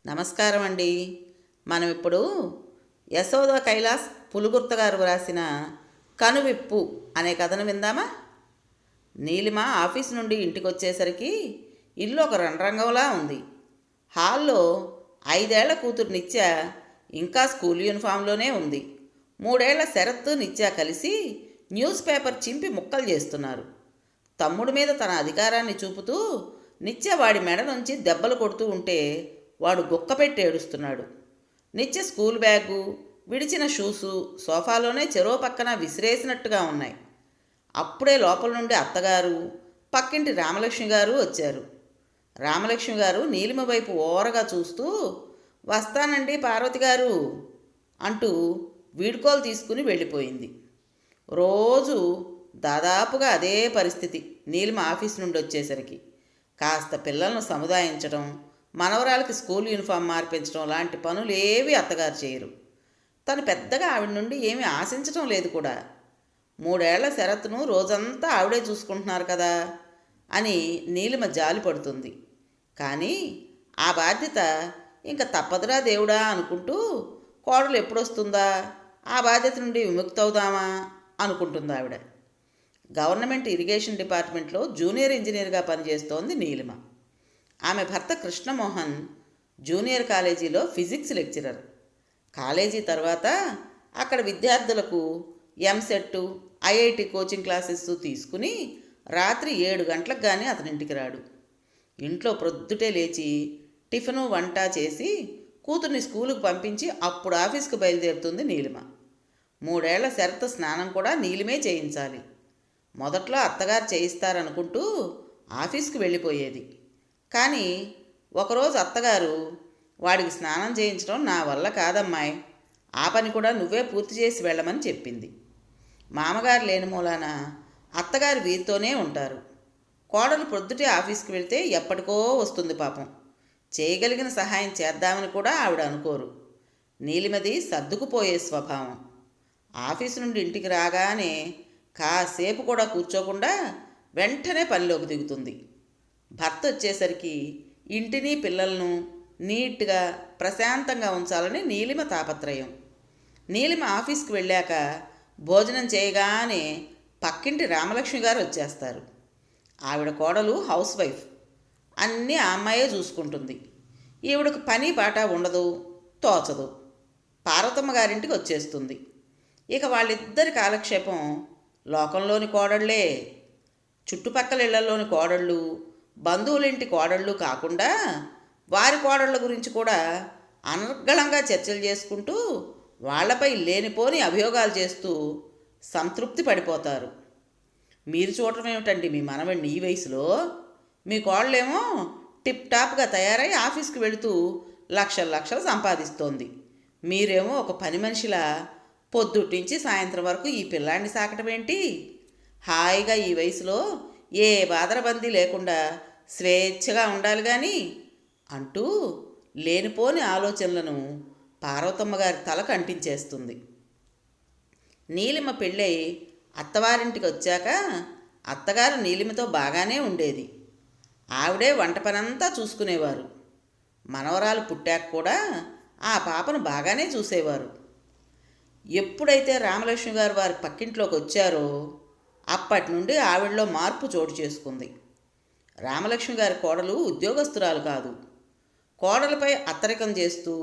నమస్కారం అండి. మనం ఇప్పుడు యశోద కైలాస్ పులుగుర్త గారు వ్రాసిన కనువిప్పు అనే కథను విందామా? నీలిమ ఆఫీస్ నుండి ఇంటికి వచ్చేసరికి ఇల్లు ఒక రణరంగంలా ఉంది. హాల్లో 5 ఏళ్ల కూతురు నిత్య ఇంకా స్కూల్ యూనిఫామ్లోనే ఉంది. 3 ఏళ్ల శరత్ నిత్య కలిసి న్యూస్ పేపర్ చింపి ముక్కలు చేస్తున్నారు. తమ్ముడి మీద తన అధికారాన్ని చూపుతూ నిత్య వాడి మెడ నుంచి దెబ్బలు కొడుతూ ఉంటే వాడు గుక్కపెట్టి ఏడుస్తున్నాడు. నిత్య స్కూల్ బ్యాగు, విడిచిన షూసు సోఫాలోనే చెరో పక్కన విసిరేసినట్టుగా ఉన్నాయి. అప్పుడే లోపల నుండి అత్తగారు, పక్కింటి రామలక్ష్మి గారు వచ్చారు. రామలక్ష్మి గారు నీలిమ వైపు ఓరగా చూస్తూ, వస్తానండి పార్వతి గారు అంటూ వీడ్కోలు తీసుకుని వెళ్ళిపోయింది. రోజు దాదాపుగా అదే పరిస్థితి. నీలిమ ఆఫీస్ నుండి వచ్చేసరికి కాస్త పిల్లలను సముదాయించడం, మనవరాలకి స్కూల్ యూనిఫామ్ మార్పించడం లాంటి పనులు ఏవి అత్తగారు చేయరు. తను పెద్దగా ఆవిడ నుండి ఏమీ ఆశించడం లేదు కూడా. 3 ఏళ్ల శరత్ను రోజంతా ఆవిడే చూసుకుంటున్నారు కదా అని నీలిమ జాలి పడుతుంది. కానీ ఆ బాధ్యత ఇంకా తప్పదురా దేవుడా అనుకుంటూ కోడలు ఎప్పుడొస్తుందా, ఆ బాధ్యత నుండి విముక్తవుదామా అనుకుంటుంది ఆవిడ. గవర్నమెంట్ ఇరిగేషన్ డిపార్ట్మెంట్లో జూనియర్ ఇంజనీర్గా పనిచేస్తోంది నీలిమ. ఆమె భర్త కృష్ణమోహన్ జూనియర్ కాలేజీలో ఫిజిక్స్ లెక్చరర్. కాలేజీ తర్వాత అక్కడ విద్యార్థులకు ఎంసెట్, ఐఐటి కోచింగ్ క్లాసెస్ తీసుకుని రాత్రి 7 గంటలకు కానీ అతని ఇంటికి రాడు. ఇంట్లో ప్రొద్దుటే లేచి టిఫిను వంట చేసి కూతుర్ని స్కూలుకు పంపించి అప్పుడు ఆఫీస్కి బయలుదేరుతుంది నీలిమ. 3 ఏళ్ల శరత్ స్నానం కూడా నీలిమే చేయించాలి. మొదట్లో అత్తగారు చేయిస్తారనుకుంటూ ఆఫీస్కి వెళ్ళిపోయేది. కానీ ఒకరోజు అత్తగారు, వాడికి స్నానం చేయించడం నా వల్ల కాదమ్మాయి, ఆ పని కూడా నువ్వే పూర్తి చేసి వెళ్ళమని చెప్పింది. మామగారు లేని మూలాన అత్తగారు వీరితోనే ఉంటారు. కోడలు ప్రొద్దుటే ఆఫీస్కి వెళ్తే ఎప్పటికో వస్తుంది పాపం. చేయగలిగిన సహాయం చేద్దామని కూడా ఆవిడ అనుకోరు. నీలిమది సర్దుకుపోయే స్వభావం. ఆఫీసు నుండి ఇంటికి రాగానే కాసేపు కూడా కూర్చోకుండా వెంటనే పనిలోకి దిగుతుంది. భర్త వచ్చేసరికి ఇంటిని పిల్లలను నీట్గా ప్రశాంతంగా ఉంచాలని నీలిమ తాపత్రయం. నీలిమ ఆఫీస్కి వెళ్ళాక భోజనం చేయగానే పక్కింటి రామలక్ష్మి గారు వచ్చేస్తారు. ఆవిడ కోడలు హౌస్ వైఫ్. అన్నీ ఆ అమ్మాయే చూసుకుంటుంది. ఈవిడకు పని పాట ఉండదు, తోచదు. పార్వతమ్మ గారింటికి వచ్చేస్తుంది. ఇక వాళ్ళిద్దరి కాలక్షేపం లోకంలోని కోడళ్లే. చుట్టుపక్కల ఇళ్లలోని కోడళ్ళు, బంధువులింటి కోడళ్ళు కాకుండా వారి కోడళ్ళ గురించి కూడా అనర్గళంగా చర్చలు చేసుకుంటూ వాళ్లపై లేనిపోని అభియోగాలు చేస్తూ సంతృప్తి పడిపోతారు. మీరు చూడటం ఏమిటండి మీ మనవడిని ఈ వయసులో? మీ కోడలేమో టిప్ టాప్గా తయారై ఆఫీస్కి వెళుతూ లక్షలు లక్షలు సంపాదిస్తోంది. మీరేమో ఒక పని మనిషిలా పొద్దుటించి సాయంత్రం వరకు ఈ పిల్లాన్ని సాకటం ఏంటి? హాయిగా ఈ వయసులో ఏ బాదరబందీ లేకుండా స్వేచ్ఛగా ఉండాలి కానీ అంటూ లేనిపోని ఆలోచనలను పార్వతమ్మ గారి తలకు అంటించేస్తుంది. నీలిమ పెళ్ళై అత్తవారింటికి వచ్చాక అత్తగారు నీలిమతో బాగానే ఉండేది. ఆవిడే వంట పనంతా చూసుకునేవారు. మనవరాలు పుట్టాక కూడా ఆ పాపను బాగానే చూసేవారు. ఎప్పుడైతే రామలక్ష్మి గారు వారి పక్కింట్లోకి వచ్చారో అప్పటి నుండి ఆవిడలో మార్పు చోటు చేసుకుంది. రామలక్ష్మి గారి కోడలు ఉద్యోగస్తురాలు కాదు. కోడలపై అత్తరికం చేస్తూ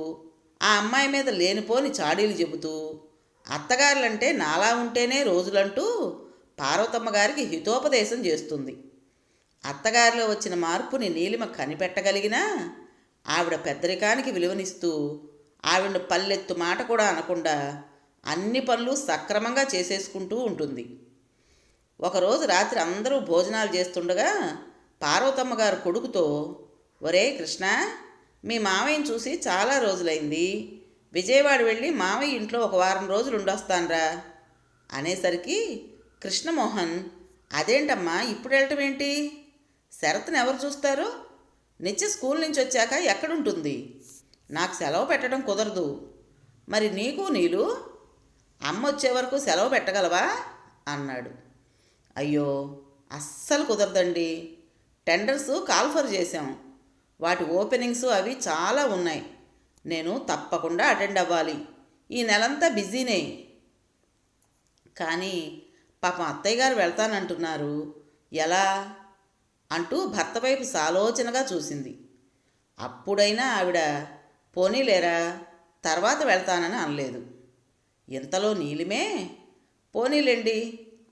ఆ అమ్మాయి మీద లేనిపోని చాడీలు చెబుతూ అత్తగారులంటే నాలా ఉంటేనే రోజులంటూ పార్వతమ్మ గారికి హితోపదేశం చేస్తుంది. అత్తగారిలో వచ్చిన మార్పుని నీలిమ కనిపెట్టగలిగినా ఆవిడ పెద్దరికానికి విలువనిస్తూ ఆవిడను పల్లెత్తు మాట కూడా అనకుండా అన్ని పనులు సక్రమంగా చేసేసుకుంటూ ఉంటుంది. ఒకరోజు రాత్రి అందరూ భోజనాలు చేస్తుండగా పార్వతమ్మ గారు కొడుకుతో, ఒరే కృష్ణ, మీ మామయ్యని చూసి చాలా రోజులైంది, విజయవాడ వెళ్ళి మామయ్య ఇంట్లో ఒక వారం రోజులు ఉండొస్తాన్రా అనేసరికి కృష్ణమోహన్, అదేంటమ్మా ఇప్పుడు వెళ్ళటం ఏంటి? శరత్ని ఎవరు చూస్తారు? నిత్య స్కూల్ నుంచి వచ్చాక ఎక్కడుంటుంది? నాకు సెలవు పెట్టడం కుదరదు. మరి నీకు నీలు అమ్మ వచ్చే వరకు సెలవు పెట్టగలవా అన్నాడు. అయ్యో అస్సలు కుదరదండి, టెండర్స్ కాల్ఫర్ చేశాం, వాటి ఓపెనింగ్స్ అవి చాలా ఉన్నాయి. నేను తప్పకుండా అటెండ్ అవ్వాలి. ఈ నెలంతా బిజీనే. కానీ పాపం అత్తయ్య గారు వెళ్తానంటున్నారు, ఎలా అంటూ భర్త వైపు సాలోచనగా చూసింది. అప్పుడైనా ఆవిడ పోనీలేరా తర్వాత వెళ్తానని అనలేదు. ఇంతలో నీలిమే, పోనీలేండి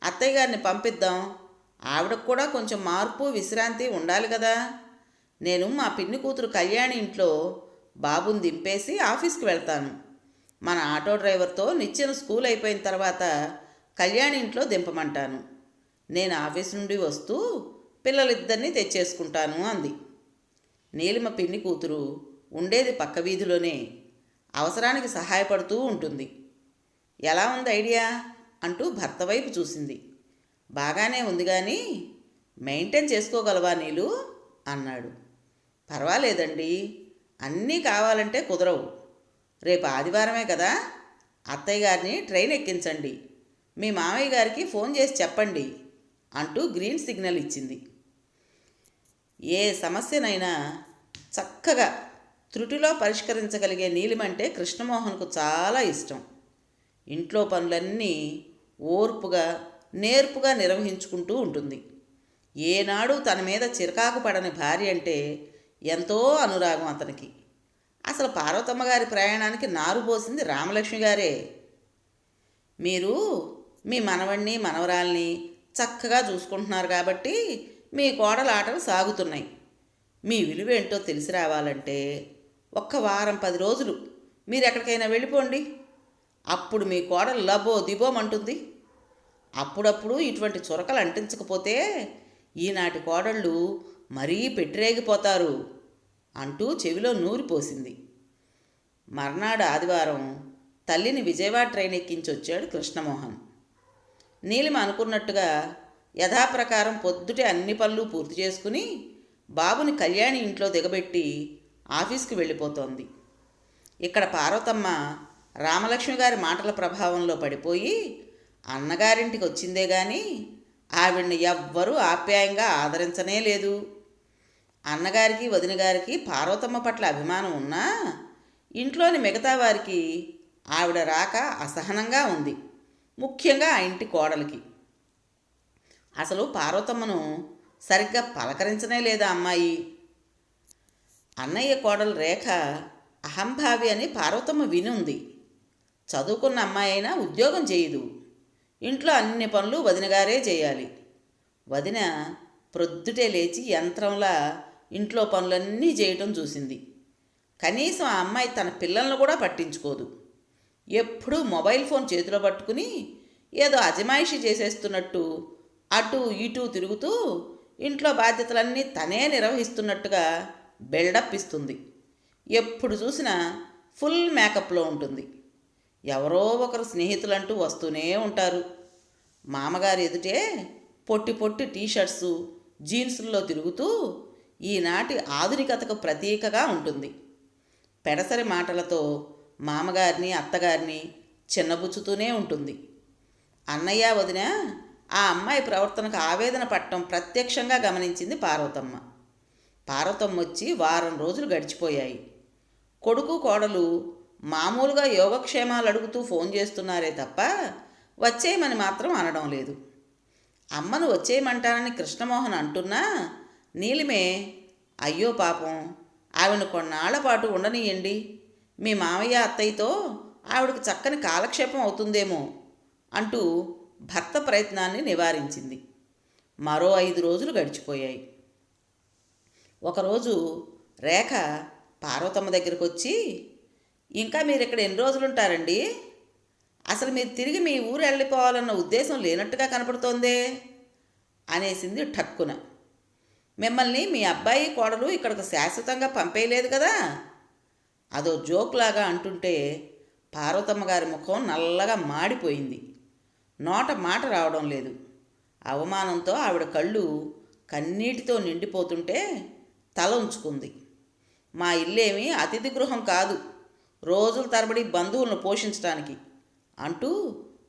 అత్తయ్య గారిని పంపిద్దాం, ఆవిడకు కూడా కొంచెం మార్పు విశ్రాంతి ఉండాలి కదా. నేను మా పిన్ని కూతురు కళ్యాణి ఇంట్లో బాబుని దింపేసి ఆఫీస్కి వెళ్తాను. మన ఆటో డ్రైవర్తో నిత్యం స్కూల్ అయిపోయిన తర్వాత కళ్యాణి ఇంట్లో దింపమంటాను. నేను ఆఫీస్ నుండి వస్తూ పిల్లలిద్దరినీ తెచ్చేసుకుంటాను అంది. నీలిమ పిన్ని కూతురు ఉండేది పక్క వీధిలోనే. అవసరానికి సహాయపడుతూ ఉంటుంది. ఎలా ఉంది ఐడియా అంటూ భర్త వైపు చూసింది. బాగానే ఉంది కానీ మెయింటైన్ చేసుకోగలవా నీలు అన్నాడు. పర్వాలేదండి, అన్నీ కావాలంటే కుదరవు. రేపు ఆదివారమే కదా, అత్తయ్య గారిని ట్రైన్ ఎక్కించండి, మీ మామయ్య గారికి ఫోన్ చేసి చెప్పండి అంటూ గ్రీన్ సిగ్నల్ ఇచ్చింది. ఏ సమస్యనైనా చక్కగా త్రుటిలో పరిష్కరించగలిగే నీలిమంటే కృష్ణమోహన్కు చాలా ఇష్టం. ఇంట్లో పనులన్నీ ఓర్పుగా నేర్పుగా నిర్వహించుకుంటూ ఉంటుంది. ఏనాడు తన మీద చిరకాకు పడని భార్య అంటే ఎంతో అనురాగం అతనికి. అసలు పార్వతమ్మ గారి ప్రయాణానికి నారు పోసింది రామలక్ష్మి గారే. మీరు మీ మనవణ్ణి మనవరాల్ని చక్కగా చూసుకుంటున్నారు కాబట్టి మీ కోడల ఆటలు సాగుతున్నాయి. మీ విలువేంటో తెలిసి రావాలంటే ఒక్క వారం 10 రోజులు మీరు ఎక్కడికైనా వెళ్ళిపోండి. అప్పుడు మీ కోడలు లబో దిబోమంటుంది. అప్పుడప్పుడు ఇటువంటి చురకలు అంటించకపోతే ఈనాటి కోడళ్ళు మరీ పెట్టిరేగిపోతారు అంటూ చెవిలో నూరిపోసింది. మర్నాడు ఆదివారం తల్లిని విజయవాడ ట్రైన్ ఎక్కించొచ్చాడు కృష్ణమోహన్. నీలిమ అనుకున్నట్టుగా యథాప్రకారం పొద్దుటే అన్ని పనులు పూర్తి చేసుకుని బాబుని కళ్యాణి ఇంట్లో దిగబెట్టి ఆఫీస్కి వెళ్ళిపోతోంది. ఇక్కడ పార్వతమ్మ రామలక్ష్మి గారి మాటల ప్రభావంలో పడిపోయి అన్నగారింటికి వచ్చిందే కానీ ఆవిడ్ని ఎవ్వరూ ఆప్యాయంగా ఆదరించనే లేదు. అన్నగారికి వదిన గారికి పార్వతమ్మ పట్ల అభిమానం ఉన్నా ఇంట్లోని మిగతా వారికి ఆవిడ రాక అసహనంగా ఉంది. ముఖ్యంగా ఆ ఇంటి కోడలికి. అసలు పార్వతమ్మను సరిగ్గా పలకరించనే లేదా అమ్మాయి. అన్నయ్య కోడలు రేఖ అహంభావి అని పార్వతమ్మ వినుంది. చదువుకున్న అమ్మాయి అయినా ఉద్యోగం చేయదు. ఇంట్లో అన్ని పనులు వదినగారే చేయాలి. వదిన ప్రొద్దుటే లేచి యంత్రంలా ఇంట్లో పనులన్నీ చేయటం చూసింది. కనీసం ఆ అమ్మాయి తన పిల్లలను కూడా పట్టించుకోదు. ఎప్పుడూ మొబైల్ ఫోన్ చేతిలో పట్టుకుని ఏదో అజమాయిషీ చేసేస్తున్నట్టు అటు ఇటు తిరుగుతూ ఇంట్లో బాధ్యతలన్నీ తనే నిర్వహిస్తున్నట్టుగా బిల్డప్ ఇస్తుంది. ఎప్పుడు చూసినా ఫుల్ మేకప్లో ఉంటుంది. ఎవరో ఒకరు స్నేహితులంటూ వస్తూనే ఉంటారు. మామగారు ఎదుటే పొట్టి పొట్టి టీషర్ట్సు జీన్సుల్లో తిరుగుతూ ఈనాటి ఆధునికతకు ప్రతీకగా ఉంటుంది. పెడసరి మాటలతో మామగారిని అత్తగారిని చిన్నబుచ్చుతూనే ఉంటుంది. అన్నయ్య వదిన ఆ అమ్మాయి ప్రవర్తనకు ఆవేదన పట్టడం ప్రత్యక్షంగా గమనించింది పార్వతమ్మ. పార్వతమ్మ వచ్చి వారం రోజులు గడిచిపోయాయి. కొడుకు కోడలు మామూలుగా యోగక్షేమాలు అడుగుతూ ఫోన్ చేస్తున్నారే తప్ప వచ్చేయమని మాత్రం అనడం లేదు. అమ్మను వచ్చేయమంటానని కృష్ణమోహన్ అంటున్నా నీలిమే, అయ్యో పాపం ఆవిడను కొన్నాళ్ల పాటు ఉండనీయండి, మీ మామయ్య అత్తయ్యతో ఆవిడకు చక్కని కాలక్షేపం అవుతుందేమో అంటూ భర్త ప్రయత్నాన్ని నివారించింది. మరో 5 రోజులు గడిచిపోయాయి. ఒకరోజు రేఖ పార్వతమ్మ దగ్గరికి వచ్చి, ఇంకా మీరు ఇక్కడ ఎన్ని రోజులు ఉంటారండి? అసలు మీరు తిరిగి మీ ఊరు వెళ్ళిపోవాలన్న ఉద్దేశం లేనట్టుగా కనపడుతోందే అనేసింది ఠక్కున. మిమ్మల్ని మీ అబ్బాయి కోడలు ఇక్కడికి శాశ్వతంగా పంపేయలేదు కదా. అదో జోక్లాగా అంటుంటే పార్వతమ్మ గారి ముఖం నల్లగా మాడిపోయింది. నోట మాట రావడం లేదు. అవమానంతో ఆవిడ కళ్ళు కన్నీటితో నిండిపోతుంటే తల ఉంచుకుంది. మా ఇల్లేమీ అతిథి గృహం కాదు, రోజుల తరబడి బంధువులను పోషించడానికి అంటూ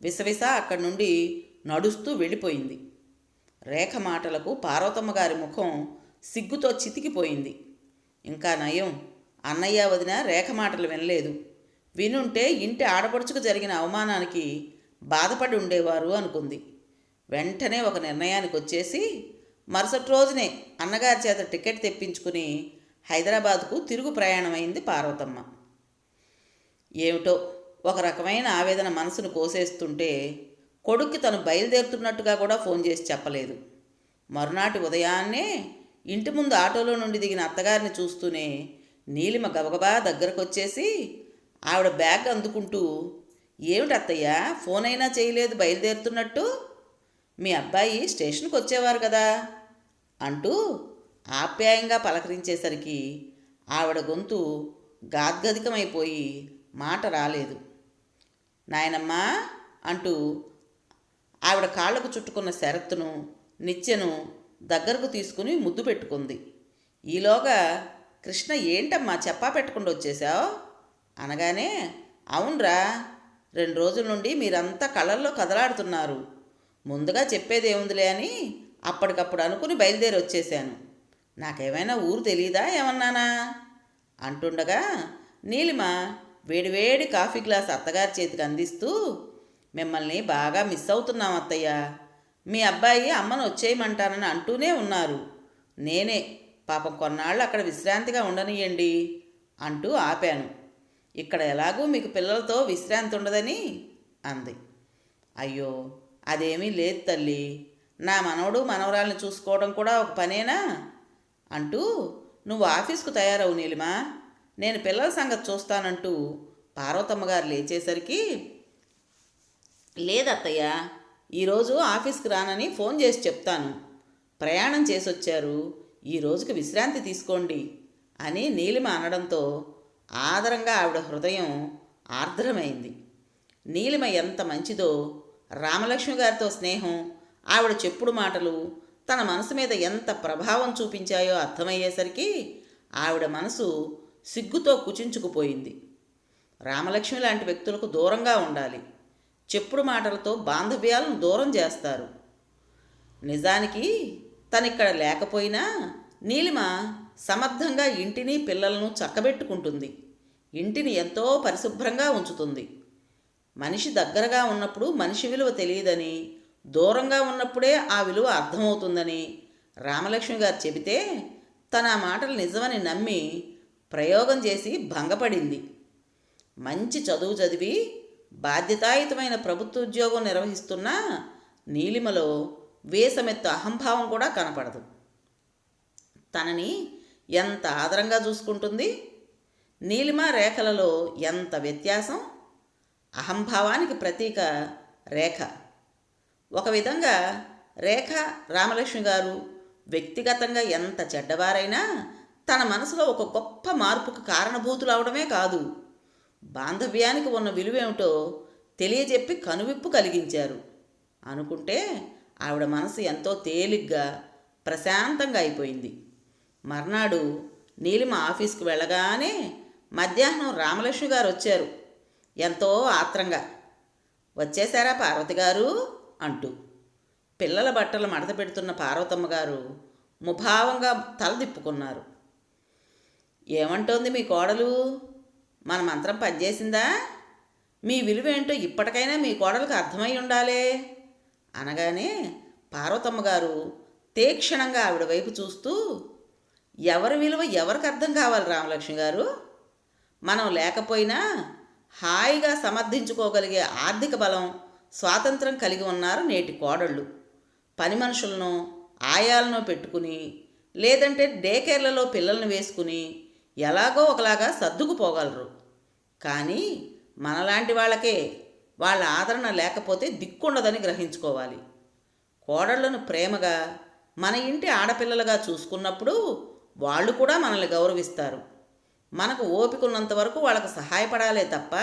విసవిస అక్కడి నుండి నడుస్తూ వెళ్ళిపోయింది. రేఖ మాటలకు పార్వతమ్మ గారి ముఖం సిగ్గుతో చితికిపోయింది. ఇంకా నయం, అన్నయ్య వదిన రేఖ మాటలు వినలేదు. వినుంటే ఇంటి ఆడపడుచుకు జరిగిన అవమానానికి బాధపడి ఉండేవారు అనుకుంది. వెంటనే ఒక నిర్ణయానికి వచ్చేసి మరుసటి రోజునే అన్నగారి చేత టికెట్ తెప్పించుకుని హైదరాబాద్కు తిరుగు ప్రయాణమైంది పార్వతమ్మ. ఏమిటో ఒక రకమైన ఆవేదన మనసును కోసేస్తుంటే కొడుక్కి తను బయలుదేరుతున్నట్టుగా కూడా ఫోన్ చేసి చెప్పలేదు. మరునాటి ఉదయాన్నే ఇంటి ముందు ఆటోలో నుండి దిగిన అత్తగారిని చూస్తూనే నీలిమ గబగబా దగ్గరకు వచ్చేసి ఆవిడ బ్యాగ్ అందుకుంటూ, ఏమిటి అత్తయ్య ఫోన్ అయినా చేయలేదు బయలుదేరుతున్నట్టు? మీ అబ్బాయి స్టేషన్కి వచ్చేవారు కదా అంటూ ఆప్యాయంగా పలకరించేసరికి ఆవిడ గొంతు గాద్గదికమైపోయి మాట రాలేదు. నాయనమ్మా అంటూ ఆవిడ కాళ్లకు చుట్టుకున్న శరత్తును నిత్యను దగ్గరకు తీసుకుని ముద్దు పెట్టుకుంది. ఈలోగా కృష్ణ ఏంటమ్మా చెప్పా పెట్టకుండా వచ్చేసావు అనగానే, అవునరా, 2 రోజుల నుండి మీరంతా కళ్ళల్లో కదలాడుతున్నారు. ముందుగా చెప్పేదేముందిలే అని అప్పటికప్పుడు అనుకుని బయలుదేరి వచ్చేశాను. నాకేమైనా ఊరు తెలీదా ఏమన్నానా అంటుండగా నీలిమ వేడివేడి కాఫీ గ్లాస్ అత్తగారి చేతికి అందిస్తూ, మిమ్మల్ని బాగా మిస్ అవుతున్నాం అత్తయ్య. మీ అబ్బాయి అమ్మను వచ్చేయమంటానని అంటూనే ఉన్నారు. నేనే పాపం కొన్నాళ్ళు అక్కడ విశ్రాంతిగా ఉండనియండి అంటూ ఆపాను. ఇక్కడ ఎలాగూ మీకు పిల్లలతో విశ్రాంతి ఉండదని అంది. అయ్యో అదేమీ లేదు తల్లి, నా మనవడు మనవరాల్ని చూసుకోవడం కూడా ఒక పనేనా అంటూ, నువ్వు ఆఫీస్కు తయారవు నీలిమా, నేను పిల్లల సంగతి చూస్తానంటూ పార్వతమ్మ గారు లేచేసరికి, లేదత్తయ్య ఈరోజు ఆఫీస్కి రానని ఫోన్ చేసి చెప్తాను. ప్రయాణం చేసొచ్చారు, ఈ రోజుకి విశ్రాంతి తీసుకోండి అని నీలిమ అనడంతో ఆదరంగా ఆవిడ హృదయం ఆర్ద్రమైంది. నీలిమ ఎంత మంచిదో, రామలక్ష్మి గారితో స్నేహం, ఆవిడ చెప్పుడు మాటలు తన మనసు మీద ఎంత ప్రభావం చూపించాయో అర్థమయ్యేసరికి ఆవిడ మనసు సిగ్గుతో కుచించుకుపోయింది. రామలక్ష్మి లాంటి వ్యక్తులకు దూరంగా ఉండాలి. చెప్పుడు మాటలతో బాంధవ్యాలను దూరం చేస్తారు. నిజానికి తనిక్కడ లేకపోయినా నీలిమ సమర్థంగా ఇంటిని పిల్లలను చక్కబెట్టుకుంటుంది. ఇంటిని ఎంతో పరిశుభ్రంగా ఉంచుతుంది. మనిషి దగ్గరగా ఉన్నప్పుడు మనిషి విలువ తెలియదని, దూరంగా ఉన్నప్పుడే ఆ విలువ అర్థమవుతుందని రామలక్ష్మి గారు చెబితే తన ఆ మాటలు నిజమని నమ్మి ప్రయోగం చేసి భంగపడింది. మంచి చదువు చదివి బాధ్యతాయుతమైన ప్రభుత్వ ఉద్యోగం నిర్వహిస్తున్న నీలిమలో వేసమెత్తు అహంభావం కూడా కనపడదు. తనని ఎంత ఆదరంగా చూసుకుంటుంది. నీలిమ రేఖలలో ఎంత వ్యత్యాసం. అహంభావానికి ప్రతీక రేఖ. ఒక విధంగా రేఖ రామలక్ష్మి గారు వ్యక్తిగతంగా ఎంత చెడ్డవారైనా తన మనసులో ఒక గొప్ప మార్పుకు కారణభూతులు అవడమే కాదు, బాంధవ్యానికి ఉన్న విలువేమిటో తెలియజెప్పి కనువిప్పు కలిగించారు. అనుకుంటే ఆవిడ మనసు ఎంతో తేలిగ్గా ప్రశాంతంగా అయిపోయింది. మర్నాడు నీలిమ ఆఫీస్కి వెళ్ళగానే మధ్యాహ్నం రామలక్ష్మి గారు వచ్చారు. ఎంతో ఆత్రంగా, వచ్చేశారా పార్వతి గారు అంటూ. పిల్లల బట్టలు మడత పెడుతున్న పార్వతమ్మ గారు ముభావంగా తలదిప్పుకున్నారు. ఏమంటోంది మీ కోడలు? మన మంత్రం పనిచేసిందా? మీ విలువేంటో ఇప్పటికైనా మీ కోడలకు అర్థమై ఉండాలే అనగానే పార్వతమ్మ గారు తీక్షణంగా ఆవిడ వైపు చూస్తూ, ఎవరి విలువ ఎవరికి అర్థం కావాలి రామలక్ష్మి గారు? మనం లేకపోయినా హాయిగా సమర్థించుకోగలిగే ఆర్థిక బలం, స్వాతంత్రం కలిగి ఉన్నారు నేటి కోడళ్ళు. పని మనుషులను ఆయాలను పెట్టుకుని, లేదంటే డే కేర్లలో పిల్లల్ని వేసుకుని ఎలాగో ఒకలాగా సర్దుకుపోగలరు. కానీ మనలాంటి వాళ్ళకే వాళ్ళ ఆదరణ లేకపోతే దిక్కుండదని గ్రహించుకోవాలి. కోడళ్లను ప్రేమగా మన ఇంటి ఆడపిల్లలుగా చూసుకున్నప్పుడు వాళ్ళు కూడా మనల్ని గౌరవిస్తారు. మనకు ఓపిక ఉన్నంత వరకు వాళ్ళకు సహాయపడాలే తప్ప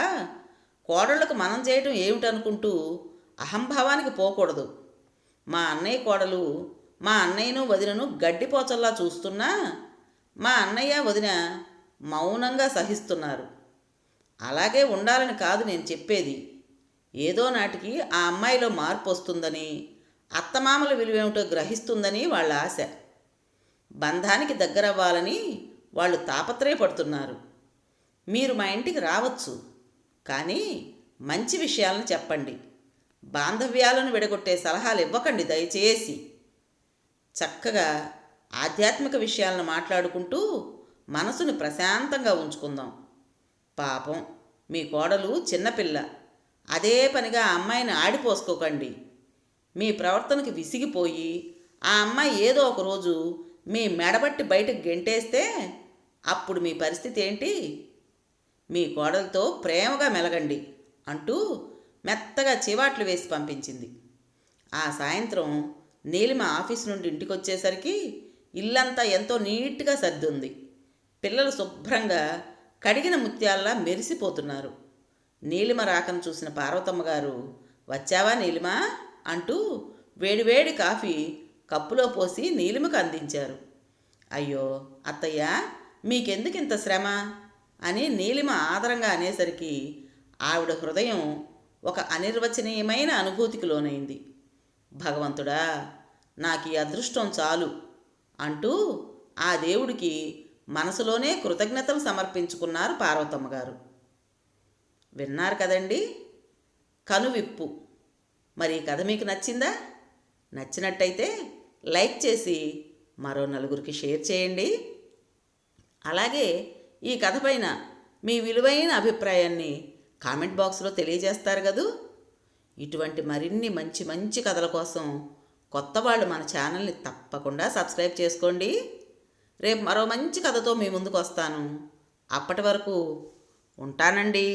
కోడళ్లకు మనం చేయటం ఏమిటనుకుంటూ అహంభావానికి పోకూడదు. మా అన్నయ్య కోడలు మా అన్నయ్యను వదినను గడ్డిపోచల్లా చూస్తున్నా మా అన్నయ్య వదిన మౌనంగా సహిస్తున్నారు. అలాగే ఉండాలని కాదు నేను చెప్పేది. ఏదో నాటికి ఆ అమ్మాయిలో మార్పు వస్తుందని, అత్తమామల విలువేమిటో గ్రహిస్తుందని వాళ్ళ ఆశ. బంధానికి దగ్గరవ్వాలని వాళ్ళు తాపత్రయపడుతున్నారు. మీరు మా ఇంటికి రావచ్చు, కానీ మంచి విషయాలను చెప్పండి. బాంధవ్యాలను విడగొట్టే సలహాలు ఇవ్వకండి దయచేసి. చక్కగా ఆధ్యాత్మిక విషయాలను మాట్లాడుకుంటూ మనసుని ప్రశాంతంగా ఉంచుకుందాం. పాపం మీ కోడలు చిన్నపిల్ల, అదే పనిగా ఆ అమ్మాయిని ఆడిపోసుకోకండి. మీ ప్రవర్తనకి విసిగిపోయి ఆ అమ్మాయి ఏదో ఒకరోజు మీ మెడబట్టి బయటకు గెంటేస్తే అప్పుడు మీ పరిస్థితి ఏంటి? మీ కోడలతో ప్రేమగా మెలగండి అంటూ మెత్తగా చివాట్లు వేసి పంపించింది. ఆ సాయంత్రం నీలిమ ఆఫీస్ నుండి ఇంటికొచ్చేసరికి ఇల్లంతా ఎంతో నీట్గా సర్దుంది. పిల్లలు శుభ్రంగా కడిగిన ముత్యాల్లా మెరిసిపోతున్నారు. నీలిమ రాకను చూసిన పార్వతమ్మ గారు, వచ్చావా నీలిమ అంటూ వేడివేడి కాఫీ కప్పులో పోసి నీలిమకు అందించారు. అయ్యో అత్తయ్య, మీకెందుకు ఇంత శ్రమ అని నీలిమ ఆదరంగా అనేసరికి ఆవిడ హృదయం ఒక అనిర్వచనీయమైన అనుభూతికి లోనైంది. భగవంతుడా, నాకు ఈ అదృష్టం చాలు అంటూ ఆ దేవుడికి మనసులోనే కృతజ్ఞతలు సమర్పించుకున్నారు పార్వతమ్మ గారు. విన్నారు కదండి, కనువిప్పు. మరి ఈ కథ మీకు నచ్చిందా? నచ్చినట్టయితే లైక్ చేసి మరో నలుగురికి షేర్ చేయండి. అలాగే ఈ కథ పైన మీ విలువైన అభిప్రాయాన్ని కామెంట్ బాక్స్లో తెలియజేస్తారు కదూ. ఇటువంటి మరిన్ని మంచి మంచి కథల కోసం కొత్త వాళ్ళు మన ఛానల్ని తప్పకుండా సబ్స్క్రైబ్ చేసుకోండి. రేపు మరో మంచి కథతో మీ ముందుకు వస్తాను. అప్పటి వరకు ఉంటానండి.